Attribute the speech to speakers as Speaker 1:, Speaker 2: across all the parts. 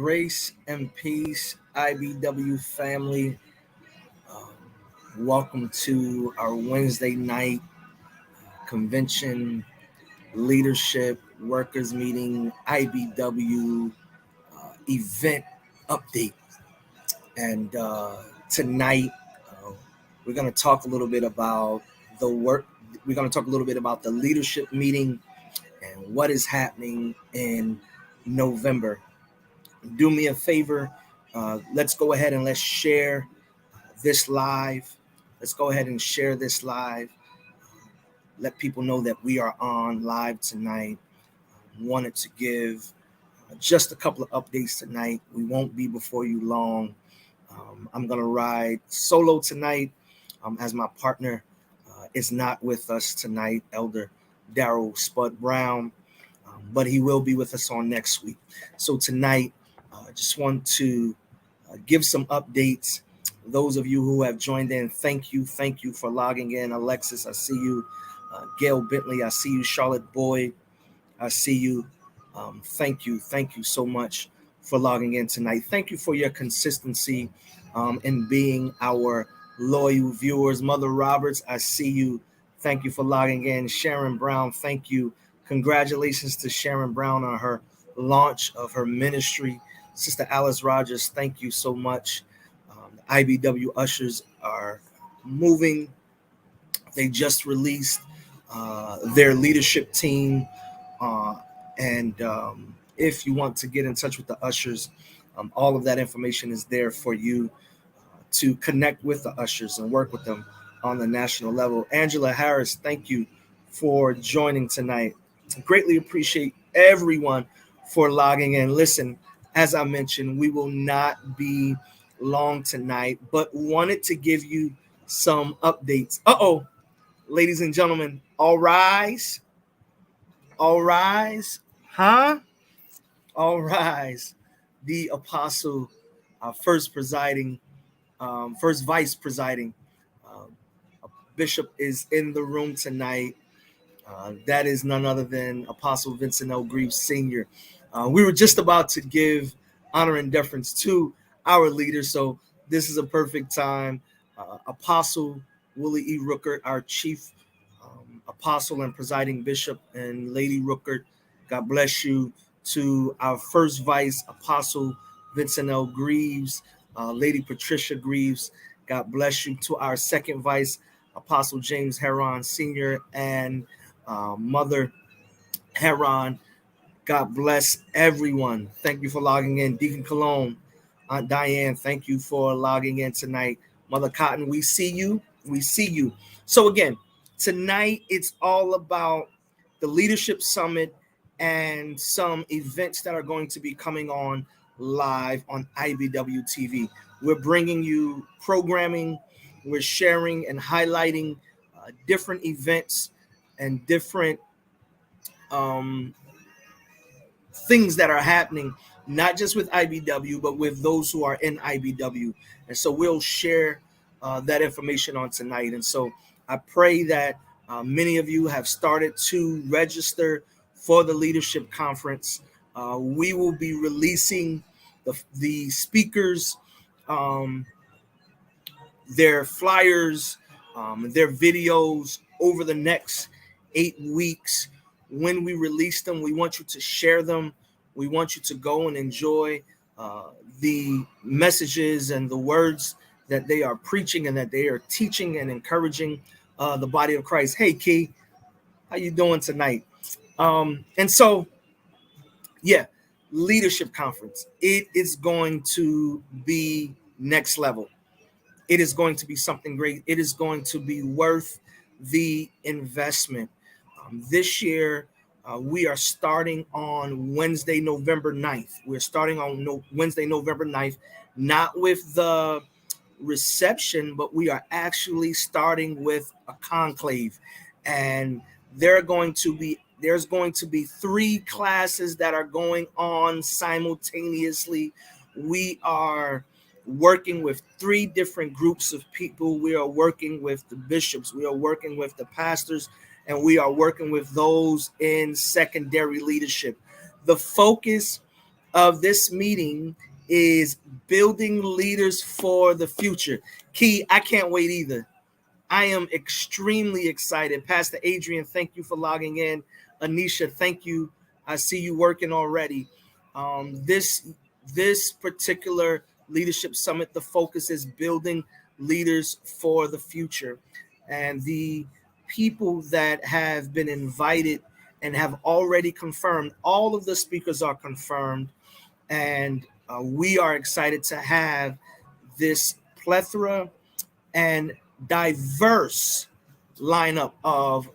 Speaker 1: Grace and peace, IBW family. Welcome to our Wednesday night convention, leadership, workers meeting, IBW event update. And tonight, we're going to talk a little bit about the work. We're going to talk a little bit about the leadership meeting and what is happening in November. Do me a favor. Let's go ahead and let's share this live. Let's go ahead and share this live. Let people know that we are on live tonight. Wanted to give just a couple of updates tonight. We won't be before you long. I'm going to ride solo tonight as my partner is not with us tonight, Elder Daryl Spud Brown, but he will be with us on next week. So tonight, I just want to give some updates. Those of you who have joined in, thank you for logging in. Alexis, I see you. Gail Bentley, I see you. Charlotte Boyd, I see you. Thank you so much for logging in tonight. Thank you for your consistency in being our loyal viewers. Mother Roberts, I see you. Thank you for logging in. Sharon Brown, thank you. Congratulations to Sharon Brown on her launch of her ministry. Sister Alice Rogers, thank you so much. The IBW ushers are moving. They just released their leadership team. And if you want to get in touch with the ushers, all of that information is there for you to connect with the ushers and work with them on the national level. Angela Harris, thank you for joining tonight. Greatly appreciate everyone for logging in. Listen, as I mentioned, we will not be long tonight, but wanted to give you some updates. Ladies and gentlemen, all rise. All rise. Huh? All rise. The apostle, first vice presiding bishop is in the room tonight. That is none other than Apostle Vincent L. Greaves Sr. We were just about to give honor and deference to our leader, so this is a perfect time. Apostle Willie E. Rookert, our chief apostle and presiding bishop, and Lady Rookert, God bless you. To our first vice, Apostle Vincent L. Greaves, Lady Patricia Greaves, God bless you. To our second vice, Apostle James Heron Sr. and Mother Heron, God bless everyone. Thank you for logging in. Deacon Cologne, Aunt Diane, thank you for logging in tonight. Mother Cotton, we see you. We see you. So again, tonight it's all about the Leadership Summit and some events that are going to be coming on live on IBW TV. We're bringing you programming. We're sharing and highlighting different events and different things that are happening, not just with IBW, but with those who are in IBW. And so we'll share that information on tonight. And so I pray that many of you have started to register for the leadership conference. We will be releasing the speakers, their flyers, their videos over the next 8 weeks. When we release them, we want you to share them. We want you to go and enjoy the messages and the words that they are preaching and that they are teaching and encouraging the body of Christ. Hey, Key, how you doing tonight? And so, yeah, leadership conference. It is going to be next level. It is going to be something great. It is going to be worth the investment. This year, we are starting on Wednesday, November 9th. We're starting on Wednesday, November 9th, not with the reception, but we are actually starting with a conclave. And there's going to be 3 classes that are going on simultaneously. We are working with 3 different groups of people. We are working with the bishops. We are working with the pastors. And we are working with those in secondary leadership. The focus of this meeting is building leaders for the future. Key, I can't wait either. I am extremely excited. Pastor Adrian, thank you for logging in. Anisha, thank you. I see you working already. This particular leadership summit, the focus is building leaders for the future. And the people that have been invited and have already confirmed, all of the speakers are confirmed. And we are excited to have this plethora and diverse lineup of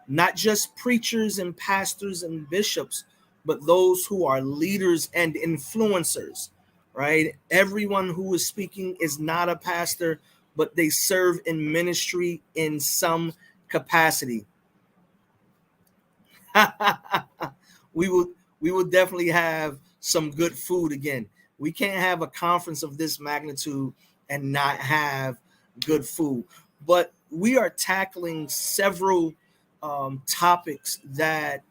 Speaker 1: not just preachers and pastors and bishops, but those who are leaders and influencers, right? Everyone who is speaking is not a pastor, but they serve in ministry in some capacity. we will definitely have some good food again. We can't have a conference of this magnitude and not have good food. But we are tackling several topics that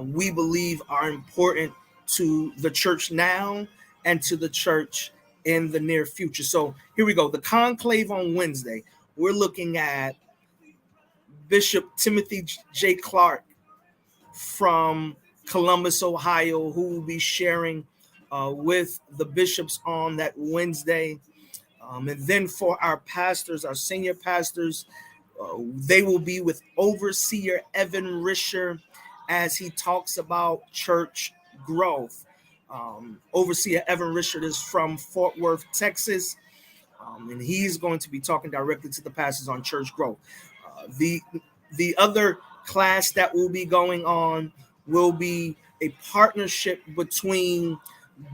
Speaker 1: we believe are important to the church now and to the church in the near future. So here we go. The conclave on Wednesday, we're looking at Bishop Timothy J. Clark from Columbus, Ohio, who will be sharing with the bishops on that Wednesday. And then for our pastors, our senior pastors, they will be with Overseer Evan Risher as he talks about church growth. Overseer Evan Risher is from Fort Worth, Texas, and he's going to be talking directly to the pastors on church growth. The other class that will be going on will be a partnership between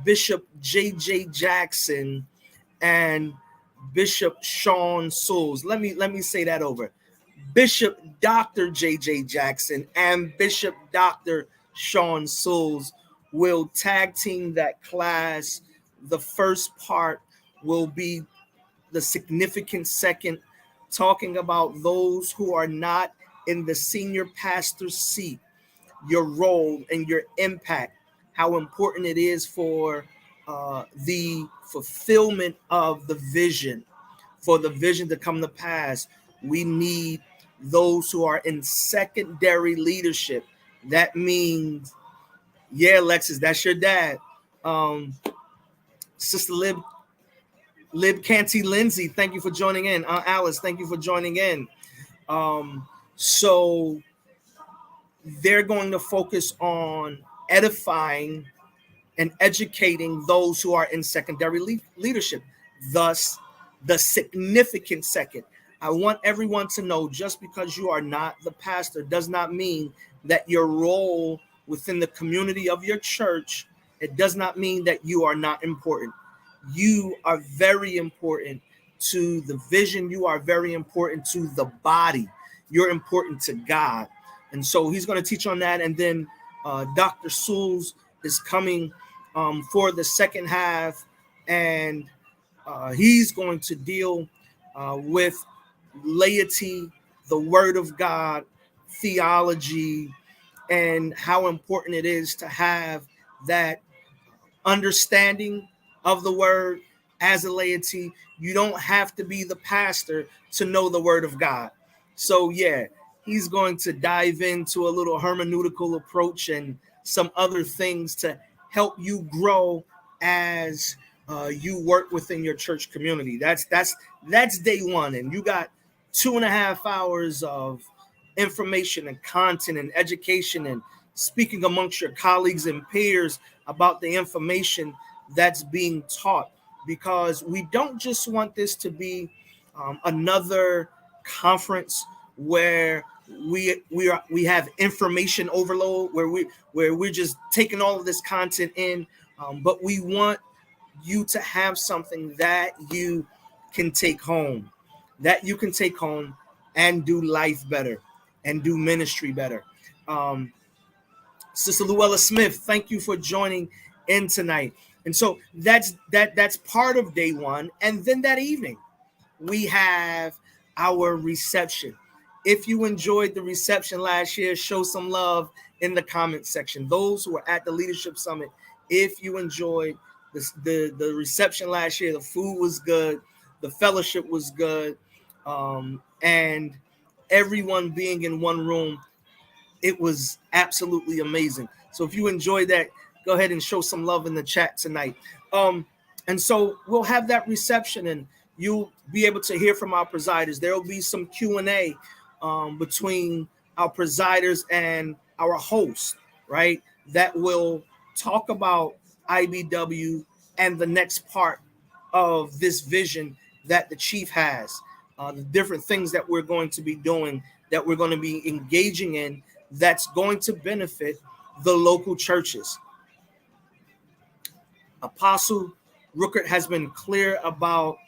Speaker 1: Bishop J.J. Jackson and Bishop Sean Souls. Let me say that over. Bishop Dr. J.J. Jackson and Bishop Dr. Sean Souls will tag team that class. The first part will be the significant second, talking about those who are not in the senior pastor's seat, your role and your impact, how important it is for the fulfillment of the vision, for the vision to come to pass. We need those who are in secondary leadership. That means, yeah, Alexis, that's your dad. Sister Lib Canty Lindsay, thank you for joining in. Alice, thank you for joining in. So they're going to focus on edifying and educating those who are in secondary leadership, thus the significant second. I want everyone to know, just because you are not the pastor does not mean that your role within the community of your church, it does not mean that you are not important. You are very important to the vision. You are very important to the body. You're important to God. And so he's going to teach on that. And then Dr. Souls is coming for the second half, and he's going to deal with laity, the word of God, theology, and how important it is to have that understanding of the word as a laity. You don't have to be the pastor to know the word of God. So yeah, he's going to dive into a little hermeneutical approach and some other things to help you grow as you work within your church community. That's day one, and you got 2.5 hours of information and content and education and speaking amongst your colleagues and peers about the information that's being taught, because we don't just want this to be another conference where we have information overload, where we're just taking all of this content in, but we want you to have something that you can take home, and do life better and do ministry better. Sister Luella Smith, thank you for joining in tonight. And so that's part of day one. And then that evening, we have our reception. If you enjoyed the reception last year, show some love in the comment section. Those who are at the Leadership Summit, if you enjoyed The reception last year, the food was good, the fellowship was good, and everyone being in one room, it was absolutely amazing. So if you enjoyed that, go ahead and show some love in the chat tonight. And so we'll have that reception, and you'll be able to hear from our presiders. There will be some Q&A between our presiders and our host, right? That will talk about IBW and the next part of this vision that the chief has, the different things that we're going to be doing, that we're going to be engaging in, that's going to benefit the local churches. Apostle Ruckert has been clear about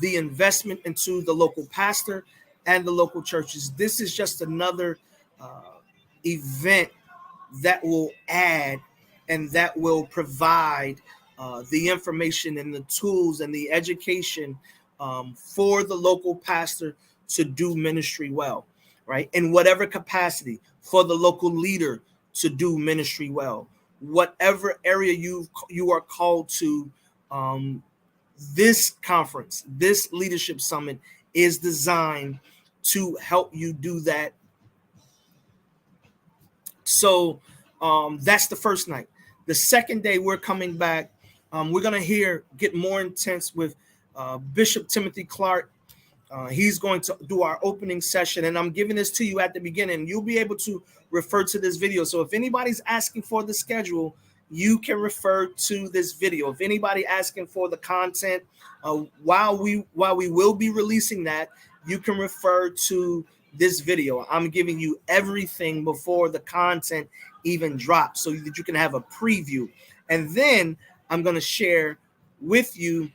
Speaker 1: the investment into the local pastor and the local churches. This is just another event that will add and that will provide the information and the tools and the education for the local pastor to do ministry well, right? In whatever capacity, for the local leader to do ministry well. Whatever area you are called to, this conference, this leadership summit is designed to help you do that. So that's the first night. The second day, we're coming back. We're going to get more intense with Bishop Timothy Clark. He's going to do our opening session, and I'm giving this to you at the beginning. You'll be able to refer to this video. So if anybody's asking for the schedule, you can refer to this video. If anybody asking for the content, while we will be releasing that, you can refer to this video. I'm giving you everything before the content even drops so that you can have a preview. And then I'm going to share with you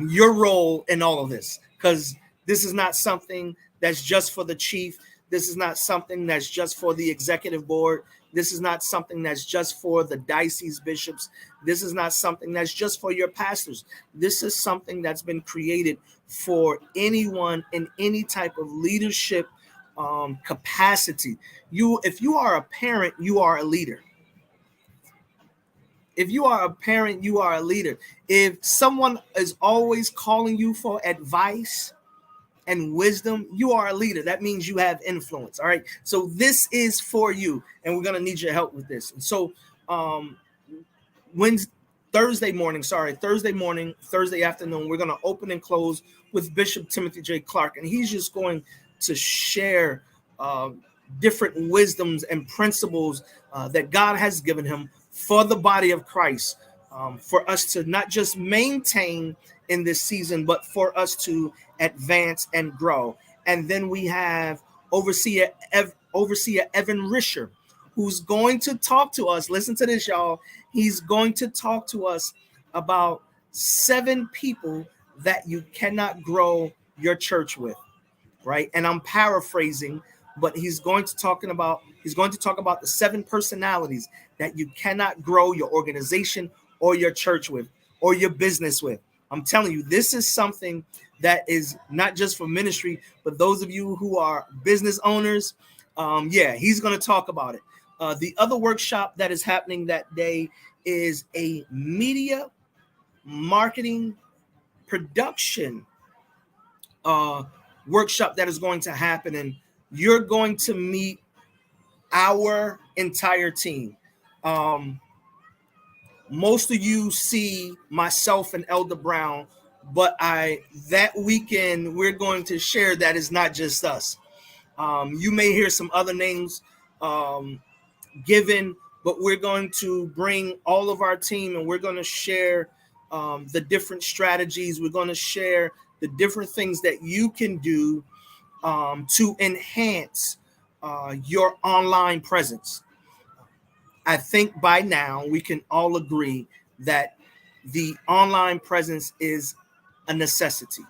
Speaker 1: your role in all of this, because this is not something that's just for the chief. This is not something that's just for the executive board. This is not something that's just for the diocese bishops. This is not something that's just for your pastors. This is something that's been created for anyone in any type of leadership capacity. If you are a parent, you are a leader. If you are a parent, you are a leader. If someone is always calling you for advice and wisdom, you are a leader. That means you have influence. All right. So this is for you, and we're going to need your help with this. And so Thursday afternoon, we're going to open and close with Bishop Timothy J. Clark, and he's just going to share different wisdoms and principles that God has given him for the body of Christ, for us to not just maintain in this season, but for us to advance and grow. And then we have Overseer Evan Risher, who's going to talk to us. Listen to this, y'all. He's going to talk to us about 7 people that you cannot grow your church with, right? And I'm paraphrasing, but he's going to talk about the 7 personalities that you cannot grow your organization or your church with or your business with. I'm telling you, this is something that is not just for ministry, but those of you who are business owners, he's going to talk about it. The other workshop that is happening that day is a media marketing production workshop that is going to happen, and you're going to meet our entire team. Most of you see myself and Elder Brown, but that weekend we're going to share that it's not just us. You may hear some other names given, but we're going to bring all of our team, and we're going to share the different strategies. We're going to share the different things that you can do to enhance your online presence. I think by now we can all agree that the online presence is a necessity.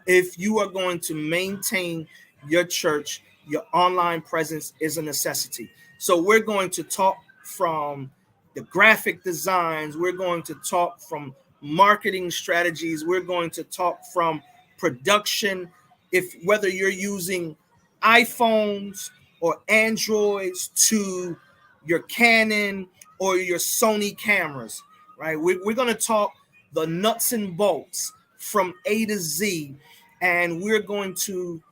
Speaker 1: If you are going to maintain your church, your online presence is a necessity. So we're going to talk from the graphic designs. We're going to talk from marketing strategies. We're going to talk from production. Whether you're using iPhones or Androids to your Canon or your Sony cameras, right? We're going to talk the nuts and bolts from A to Z, and we're going to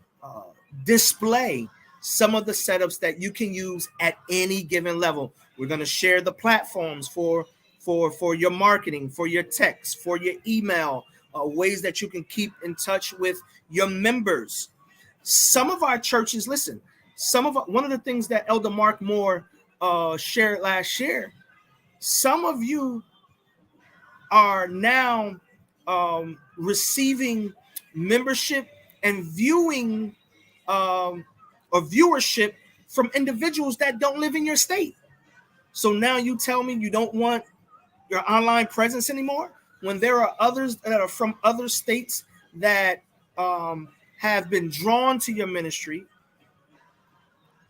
Speaker 1: display some of the setups that you can use at any given level. We're going to share the platforms for your marketing, for your text, for your email, ways that you can keep in touch with your members. Some of our churches, listen, one of the things that Elder Mark Moore shared last year, some of you are now receiving membership and viewing or viewership from individuals that don't live in your state. So now you tell me you don't want your online presence anymore, when there are others that are from other states that have been drawn to your ministry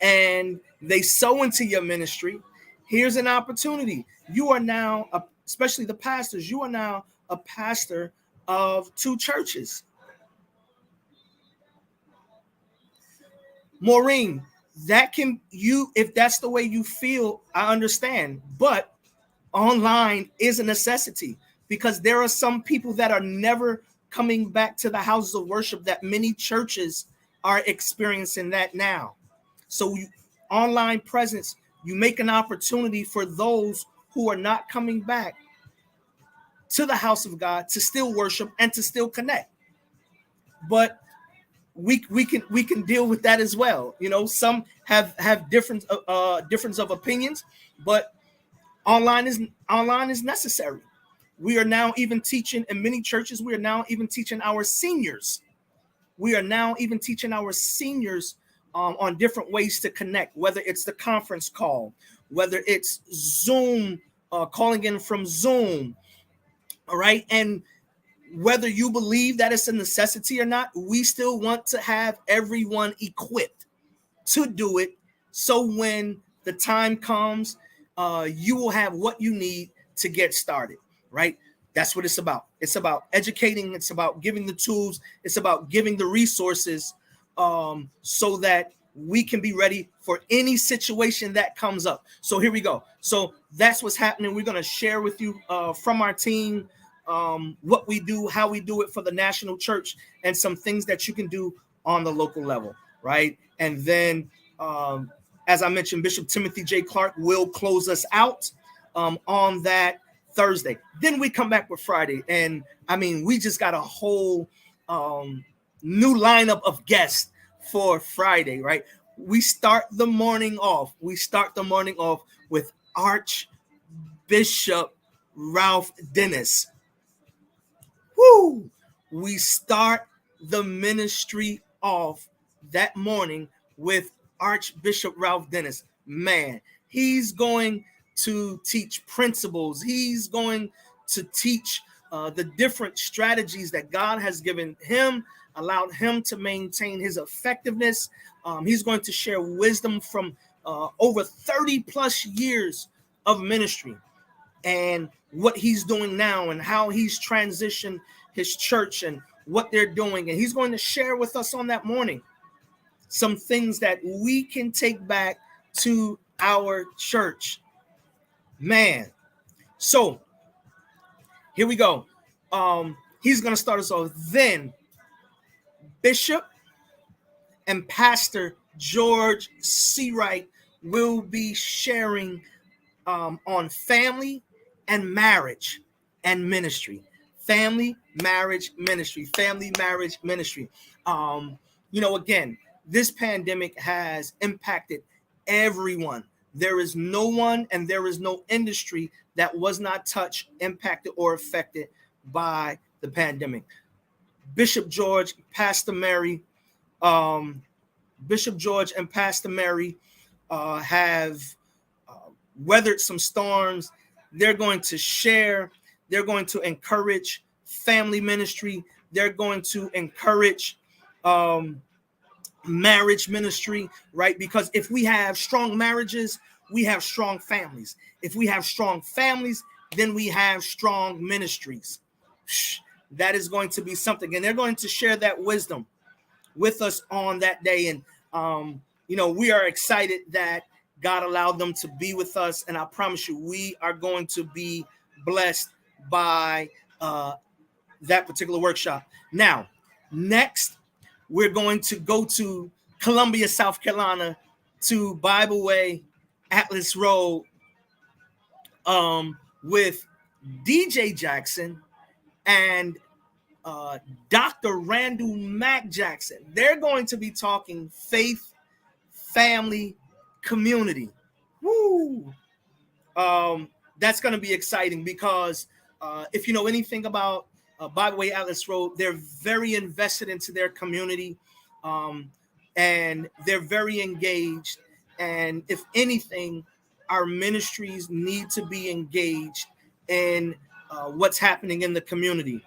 Speaker 1: and they sow into your ministry. Here's an opportunity. You are now, especially the pastors, you are now a pastor of 2 churches. Maureen, if that's the way you feel, I understand, but online is a necessity, because there are some people that are never coming back to the houses of worship, that many churches are experiencing that now. So online presence, you make an opportunity for those who are not coming back to the house of God to still worship and to still connect. But we can deal with that as well. You know, some have difference of opinions, but online is necessary. We are now even teaching in many churches. We are now even teaching our seniors. On different ways to connect, whether it's the conference call, whether it's Zoom, calling in from Zoom. All right. And whether you believe that it's a necessity or not, we still want to have everyone equipped to do it. So when the time comes, you will have what you need to get started, right? That's what it's about. It's about educating. It's about giving the tools. It's about giving the resources so that we can be ready for any situation that comes up. So here we go. So that's what's happening. We're going to share with you from our team what we do, how we do it for the national church, and some things that you can do on the local level, right? And then, as I mentioned, Bishop Timothy J. Clark will close us out on that Thursday. Then we come back with Friday. And I mean, we just got a whole new lineup of guests for Friday, right? We start the morning off with Archbishop Ralph Dennis. Woo! We start the ministry off that morning with Archbishop Ralph Dennis. Man, he's going to teach principles. He's going to teach the different strategies that God has given him, allowed him to maintain his effectiveness. He's going to share wisdom from over 30 plus years of ministry, and what he's doing now, and how he's transitioned his church and what they're doing. And he's going to share with us on that morning some things that we can take back to our church. Man. So here we go. He's going to start us off. Then Bishop and Pastor George Seawright will be sharing on family and marriage and ministry. Family, marriage, ministry. Again, this pandemic has impacted everyone. There is no one and there is no industry that was not touched, impacted, or affected by the pandemic. Bishop George, Pastor Mary, Bishop George and Pastor Mary have weathered some storms. They're going to share. They're going to encourage family ministry. They're going to encourage marriage ministry, right? Because if we have strong marriages, we have strong families. If we have strong families, then we have strong ministries. That is going to be something. And they're going to share that wisdom with us on that day. And, we are excited that God allowed them to be with us. And I promise you, we are going to be blessed by that particular workshop. Now, next, we're going to go to Columbia, South Carolina, to Bible Way, Atlas Road, with DJ Jackson and Dr. Randall Mack Jackson. They're going to be talking faith, family, community. Woo! That's going to be exciting because if you know anything about Bible Way Atlas Road, they're very invested into their community, and they're very engaged. And if anything, our ministries need to be engaged in what's happening in the community.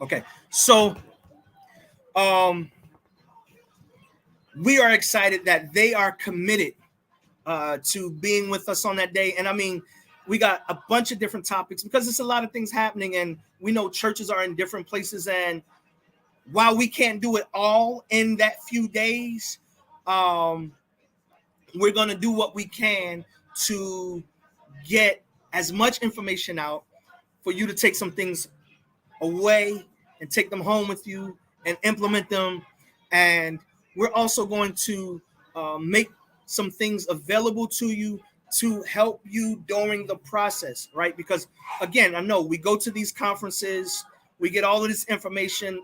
Speaker 1: Okay, so we are excited that they are committed to being with us on that day. And I mean, we got a bunch of different topics because there's a lot of things happening, and we know churches are in different places. And while we can't do it all in that few days, we're going to do what we can to get as much information out for you to take some things away and take them home with you and implement them. And we're also going to make some things available to you to help you during the process, right? Because again, I know we go to these conferences, we get all of this information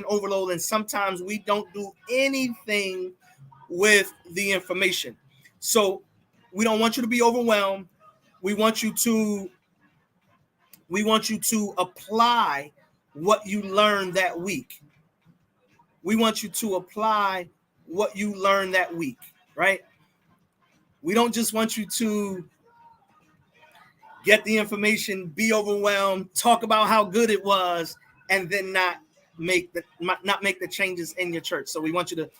Speaker 1: overload, and sometimes we don't do anything with the information. So we don't want you to be overwhelmed. We want you to apply what you learned that week. We want you to apply what you learned that week, right? We don't just want you to get the information, be overwhelmed, talk about how good it was, and then not make the changes in your church. So we want you to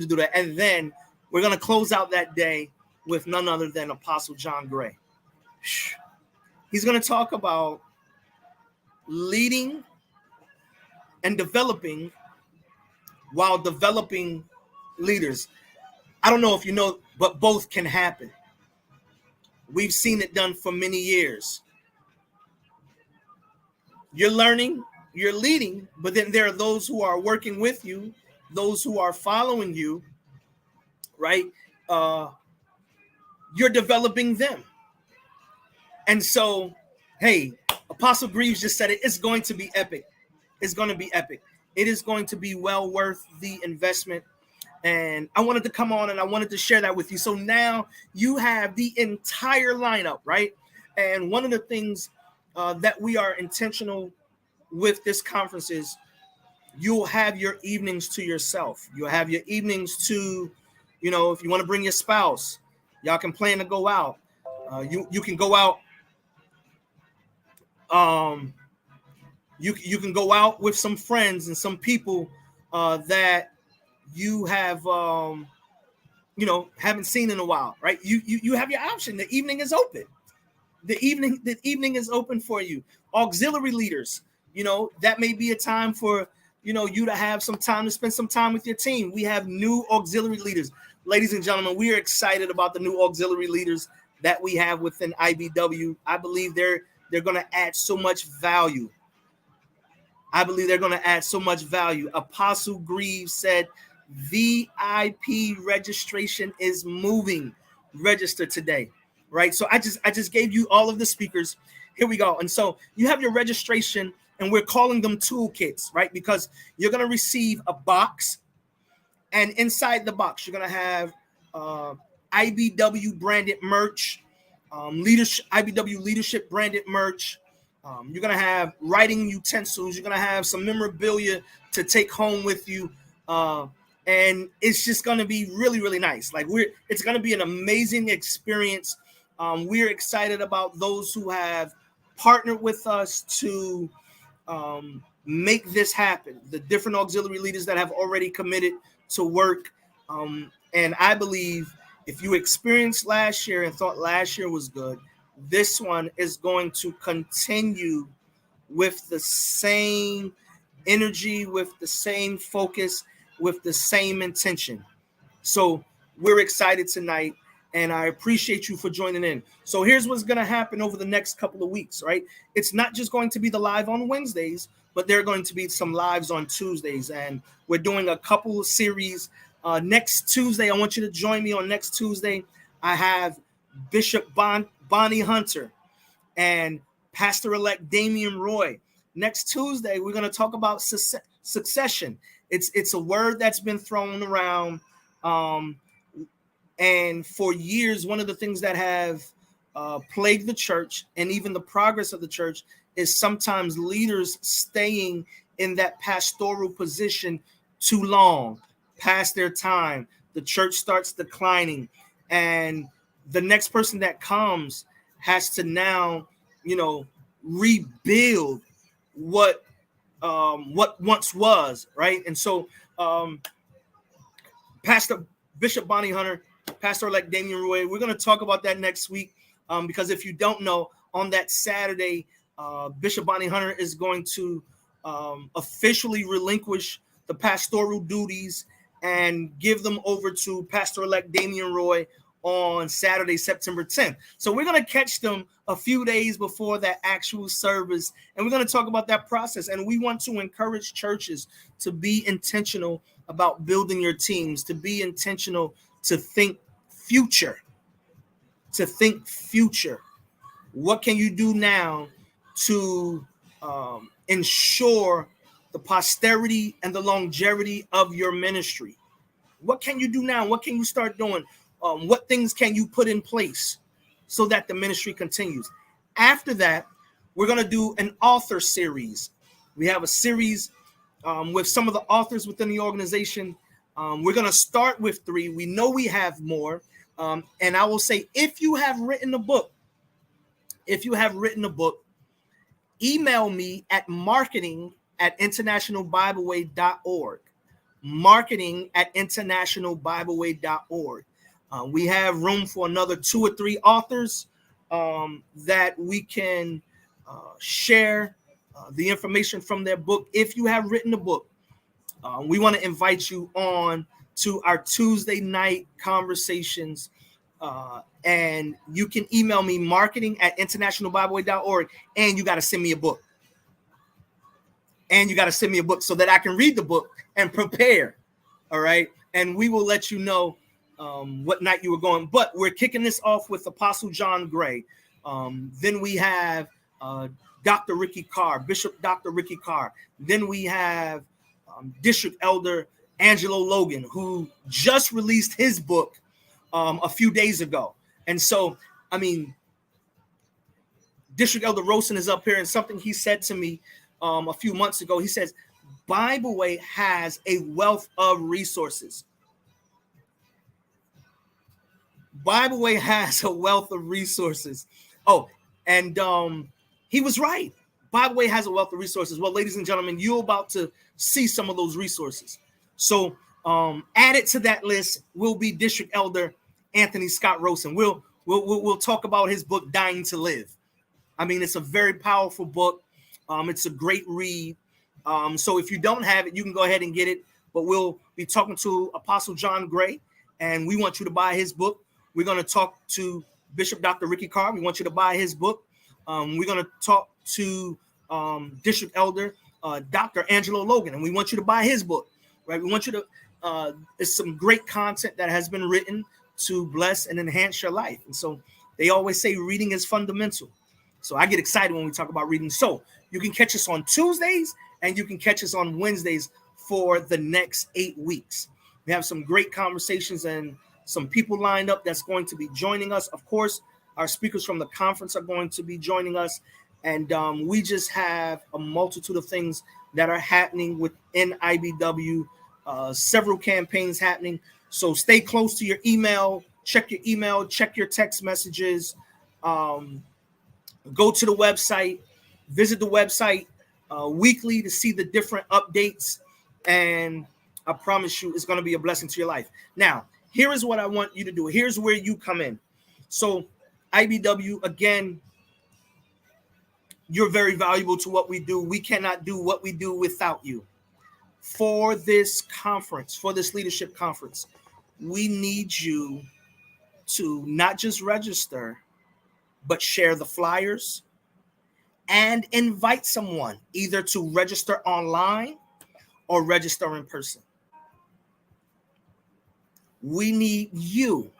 Speaker 1: do that. And then we're going to close out that day with none other than Apostle John Gray. He's going to talk about leading and developing while developing leaders. I don't know if you know, but both can happen. We've seen it done for many years. You're learning, you're leading, but then there are those who are working with you, those who are following you, right? You're developing them. And so, hey, Apostle Greaves just said it. It's going to be epic. It's going to be epic. It is going to be well worth the investment. And I wanted to come on and I wanted to share that with you. So now you have the entire lineup, right? And one of the things that we are intentional with this conference is you'll have your evenings to yourself. You'll have your evenings to, you know, if you want to bring your spouse, y'all can plan to go out. You can go out. You can go out with some friends and some people that you have haven't seen in a while, right? You have your option. The evening is open. The evening is open for you. Auxiliary leaders, that may be a time for you to have some time to spend some time with your team. We have new auxiliary leaders. Ladies and gentlemen, we are excited about the new auxiliary leaders that we have within IBW. I believe they're going to add so much value. Apostle Greaves said VIP registration is moving. Register today, right? So I just gave you all of the speakers. Here we go. And so you have your registration, and we're calling them toolkits, right? Because you're going to receive a box, and inside the box, you're going to have IBW branded merch, IBW leadership branded merch. You're going to have writing utensils. You're going to have some memorabilia to take home with you. And it's just going to be really, really nice. It's going to be an amazing experience. We're excited about those who have partnered with us to make this happen. The different auxiliary leaders that have already committed to work. And I believe if you experienced last year and thought last year was good, this one is going to continue with the same energy, with the same focus, with the same intention. So we're excited tonight, and I appreciate you for joining in. So here's what's going to happen over the next couple of weeks, right? It's not just going to be the live on Wednesdays, but there are going to be some lives on Tuesdays, and we're doing a couple of series. Next Tuesday, I want you to join me on next Tuesday. I have Bishop Bonnie Hunter and Pastor-elect Damian Roy. Next Tuesday, we're going to talk about succession. It's a word that's been thrown around, and for years, one of the things that have plagued the church and even the progress of the church is sometimes leaders staying in that pastoral position too long, past their time. The church starts declining, and the next person that comes has to now, rebuild what once was, right? And so Pastor Bishop Bonnie Hunter, Pastor-elect Damian Roy, we're going to talk about that next week, because if you don't know, on that Saturday, Bishop Bonnie Hunter is going to officially relinquish the pastoral duties and give them over to Pastor-elect Damian Roy on Saturday, September 10th. So we're going to catch them a few days before that actual service, and we're going to talk about that process. And we want to encourage churches to be intentional about building your teams, to be intentional, to think future, What can you do now to ensure the posterity and the longevity of your ministry? What can you do now? What can you start doing? What things can you put in place so that the ministry continues? After that, we're going to do an author series. We have a series with some of the authors within the organization. We're going to start with 3. We know we have more. And I will say, if you have written a book, email me at marketing@internationalbibleway.org. marketing@internationalbibleway.org. We have room for another 2 or 3 authors that we can share the information from their book. If you have written a book, we want to invite you on to our Tuesday night conversations. And you can email me marketing@internationalbibleway.org, and you got to send me a book. So that I can read the book and prepare. All right. And we will let you know what night you were going. But we're kicking this off with Apostle John Gray. Then we have Dr. Ricky Carr, Bishop Dr. Ricky Carr. Then we have District Elder Angelo Logan, who just released his book a few days ago. And so, District Elder Rosen is up here, and something he said to me a few months ago, he says, Bible Way has a wealth of resources. Bible Way has a wealth of resources. Oh, and he was right. Bible Way has a wealth of resources. Well, ladies and gentlemen, you're about to see some of those resources. So added to that list will be District Elder Anthony Scott Rosen. We'll talk about his book, Dying to Live. It's a very powerful book. It's a great read. So if you don't have it, you can go ahead and get it. But we'll be talking to Apostle John Gray, and we want you to buy his book. We're going to talk to Bishop Dr. Ricky Carr. We want you to buy his book. We're going to talk to District Elder Dr. Angelo Logan, and we want you to buy his book. Right? We want you to. It's some great content that has been written to bless and enhance your life. And so they always say reading is fundamental. So I get excited when we talk about reading. So you can catch us on Tuesdays and you can catch us on Wednesdays for the next 8 weeks. We have some great conversations and some people lined up that's going to be joining us. Of course, our speakers from the conference are going to be joining us. And we just have a multitude of things that are happening within IBW, several campaigns happening. So stay close to your email, check your text messages, go to the website, visit the website weekly to see the different updates. And I promise you, it's going to be a blessing to your life. Now, here is what I want you to do. Here's where you come in. So IBW, again, You're very valuable to what we do. We cannot do what we do without you. For this conference, for this leadership conference, we need you to not just register, but share the flyers and invite someone either to register online or register in person. We need you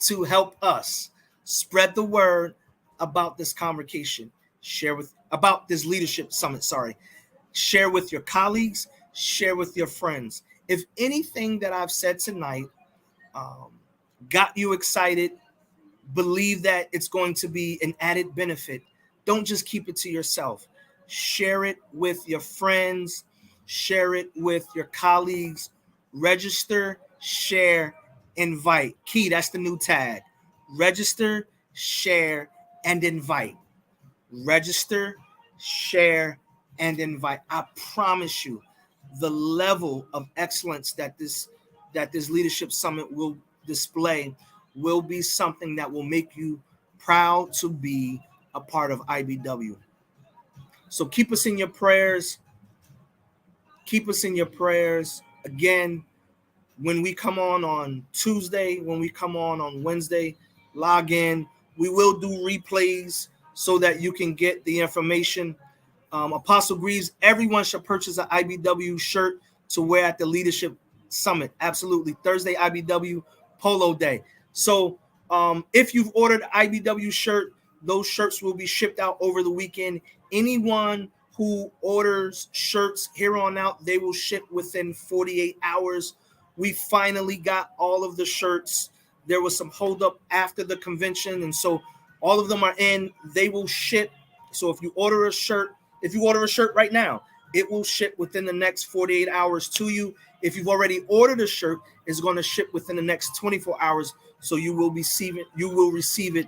Speaker 1: to help us spread the word about this convocation. Share with about this leadership summit. Sorry, share with your colleagues. Share with your friends. If anything that I've said tonight got you excited, believe that it's going to be an added benefit, don't just keep it to yourself. Share it with your friends. Share it with your colleagues. Register, share, invite. Key, that's the new tag. Register, share, and invite. Register, share, and invite. I promise you, the level of excellence that this leadership summit will display will be something that will make you proud to be a part of IBW. So keep us in your prayers. Keep us in your prayers. Again, when we come on Tuesday, when we come on Wednesday, log in. We will do replays so that you can get the information. Apostle Greaves, everyone should purchase an IBW shirt to wear at the Leadership Summit. Absolutely. Thursday, IBW Polo Day. So if you've ordered an IBW shirt, those shirts will be shipped out over the weekend. Anyone who orders shirts here on out, they will ship within 48 hours. We finally got all of the shirts. There was some holdup after the convention, and so all of them are in. They will ship. So if you order a shirt right now, it will ship within the next 48 hours to you. If you've already ordered a shirt, it's going to ship within the next 24 hours. So you will receive it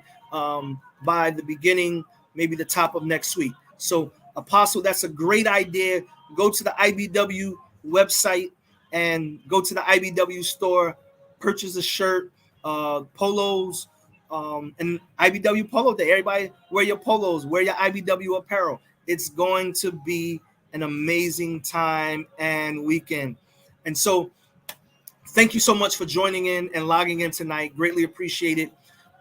Speaker 1: by the beginning, maybe the top of next week. So Apostle, that's a great idea. Go to the IBW website and go to the IBW store, purchase a shirt, polos, and IBW Polo Day. Everybody wear your polos, wear your IBW apparel. It's going to be an amazing time and weekend. And so thank you so much for joining in and logging in tonight. Greatly appreciate it.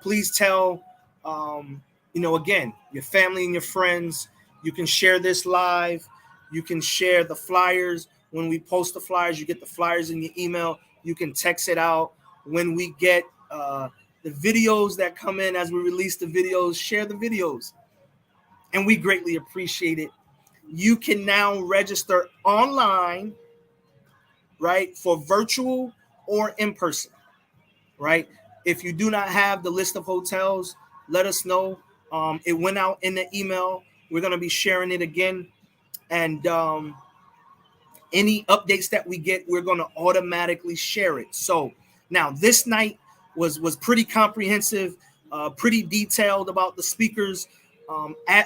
Speaker 1: Please tell, again, your family and your friends. You can share this live. You can share the flyers. When we post the flyers, you get the flyers in your email. You can text it out. When we get the videos that come in as we release the videos, share the videos. And we greatly appreciate it. You can now register online, right, for virtual or in person, right? If you do not have the list of hotels, let us know. It went out in the email. We're going to be sharing it again. And any updates that we get, we're going to automatically share it. So now this night was pretty comprehensive, pretty detailed about the speakers.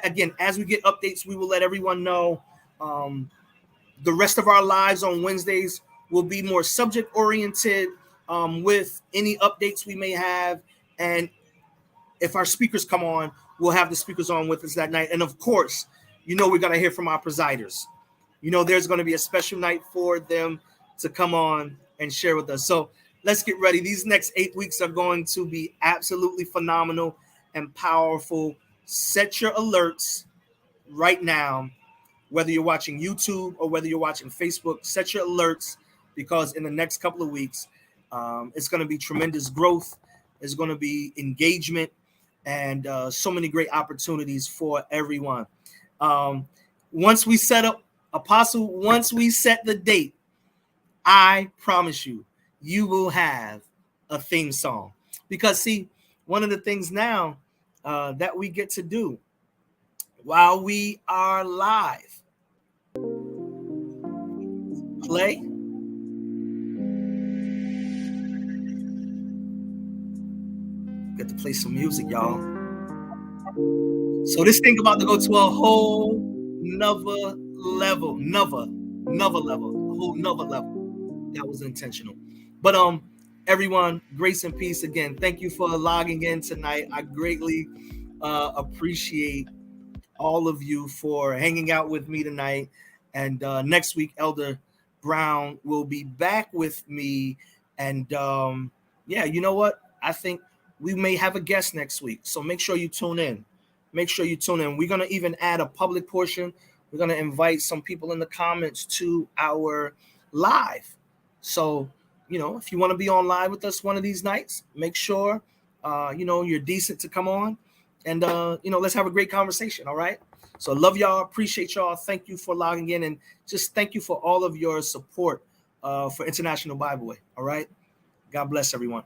Speaker 1: Again, as we get updates, we will let everyone know. The rest of our lives on Wednesdays will be more subject oriented with any updates we may have. And if our speakers come on, we'll have the speakers on with us that night. And of course, we're going to hear from our presiders. There's going to be a special night for them to come on and share with us. So let's get ready. These next 8 weeks are going to be absolutely phenomenal and powerful. Set your alerts right now, whether you're watching YouTube or whether you're watching Facebook. Set your alerts, because in the next couple of weeks, it's going to be tremendous growth. It's going to be engagement and so many great opportunities for everyone. Once we set up, Apostle, once we set the date, I promise you, you will have a theme song. Because, see, one of the things now that we get to do while we are live, play. Get to play some music, y'all. So this thing about to go to a whole nother level. That was intentional. But everyone, grace and peace again. Thank you for logging in tonight. I greatly appreciate all of you for hanging out with me tonight. And next week, Elder Brown will be back with me. And yeah, you know what? I think we may have a guest next week. So make sure you tune in. Make sure you tune in. We're going to even add a public portion. We're going to invite some people in the comments to our live. So, you know, if you want to be on live with us one of these nights, make sure, you know, you're decent to come on. And, you know, let's have a great conversation. All right. So love y'all. Appreciate y'all. Thank you for logging in. And just thank you for all of your support for International Bible Way. All right. God bless everyone.